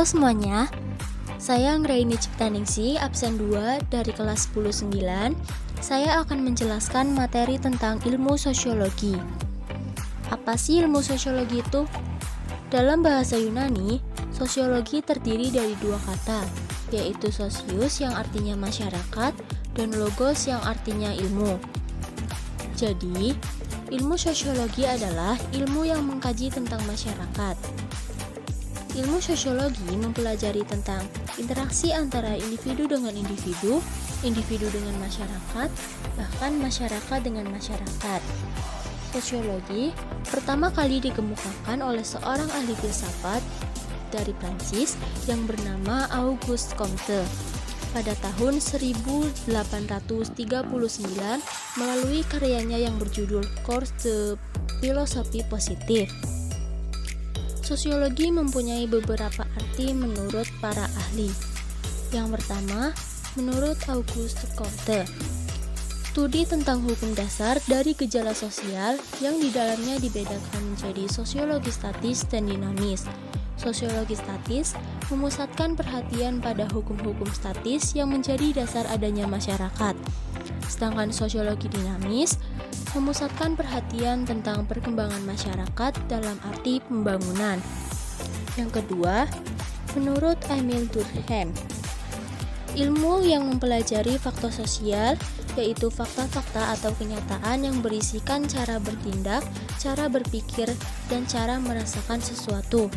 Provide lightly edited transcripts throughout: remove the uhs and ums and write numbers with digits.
Halo semuanya, saya Ngeraini Ciptaningsih, absen 2 dari kelas 10-9. Saya akan menjelaskan materi tentang ilmu sosiologi. Apa sih ilmu sosiologi itu? Dalam bahasa Yunani, sosiologi terdiri dari dua kata, yaitu sosius yang artinya masyarakat dan logos yang artinya ilmu. Jadi, ilmu sosiologi adalah ilmu yang mengkaji tentang masyarakat. Ilmu sosiologi mempelajari tentang interaksi antara individu dengan individu, individu dengan masyarakat, bahkan masyarakat dengan masyarakat. Sosiologi pertama kali dikemukakan oleh seorang ahli filsafat dari Prancis yang bernama Auguste Comte pada tahun 1839 melalui karyanya yang berjudul Cours de Philosophie Positive. Sosiologi mempunyai beberapa arti menurut para ahli. Yang pertama, menurut Auguste Comte, studi tentang hukum dasar dari gejala sosial yang di dalamnya dibedakan menjadi sosiologi statis dan dinamis. Sosiologi statis memusatkan perhatian pada hukum-hukum statis yang menjadi dasar adanya masyarakat. Sedangkan sosiologi dinamis memusatkan perhatian tentang perkembangan masyarakat dalam arti pembangunan. Yang kedua, menurut Émile Durkheim, ilmu yang mempelajari faktor sosial, yaitu fakta-fakta atau kenyataan yang berisikan cara bertindak, cara berpikir, dan cara merasakan sesuatu.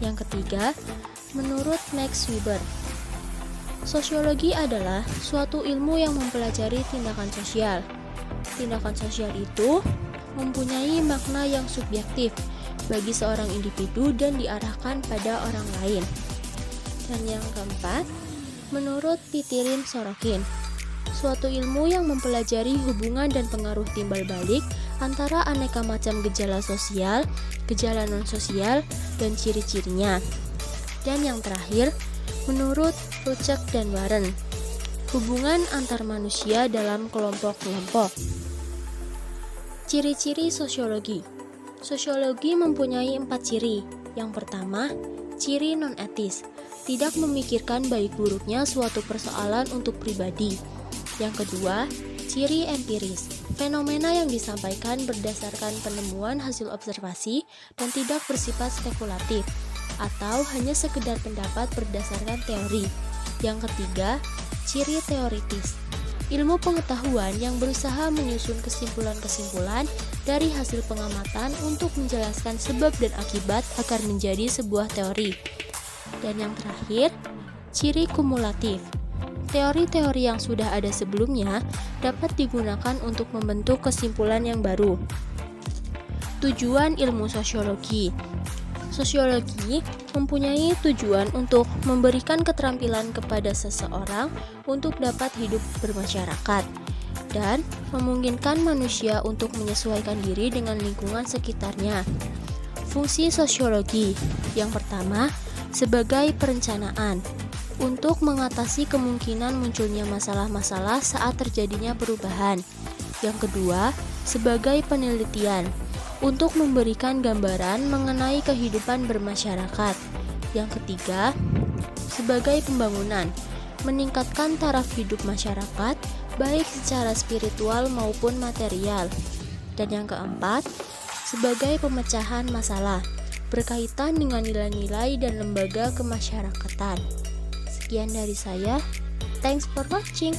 Yang ketiga, menurut Max Weber, sosiologi adalah suatu ilmu yang mempelajari tindakan sosial. Tindakan sosial itu mempunyai makna yang subjektif bagi seorang individu dan diarahkan pada orang lain. Dan yang keempat, menurut Pitirim Sorokin, suatu ilmu yang mempelajari hubungan dan pengaruh timbal balik antara aneka macam gejala sosial, gejala non-sosial, dan ciri-cirinya. Dan yang terakhir, menurut Rucek dan Warren, hubungan antar manusia dalam kelompok-kelompok. Ciri-ciri sosiologi. Sosiologi mempunyai 4 ciri. Yang pertama, ciri non-etis, tidak memikirkan baik buruknya suatu persoalan untuk pribadi. Yang kedua, ciri empiris, fenomena yang disampaikan berdasarkan penemuan hasil observasi dan tidak bersifat spekulatif, atau hanya sekedar pendapat berdasarkan teori. Yang ketiga, ciri teoritis, ilmu pengetahuan yang berusaha menyusun kesimpulan-kesimpulan dari hasil pengamatan untuk menjelaskan sebab dan akibat agar menjadi sebuah teori. Dan yang terakhir, ciri kumulatif, teori-teori yang sudah ada sebelumnya dapat digunakan untuk membentuk kesimpulan yang baru. Tujuan ilmu sosiologi. Sosiologi mempunyai tujuan untuk memberikan keterampilan kepada seseorang untuk dapat hidup bermasyarakat dan memungkinkan manusia untuk menyesuaikan diri dengan lingkungan sekitarnya. Fungsi sosiologi yang pertama, sebagai perencanaan untuk mengatasi kemungkinan munculnya masalah-masalah saat terjadinya perubahan. Yang kedua, sebagai penelitian untuk memberikan gambaran mengenai kehidupan bermasyarakat. Yang ketiga, sebagai pembangunan, meningkatkan taraf hidup masyarakat, baik secara spiritual maupun material. Dan yang keempat, sebagai pemecahan masalah, berkaitan dengan nilai-nilai dan lembaga kemasyarakatan. Sekian dari saya. Thanks for watching.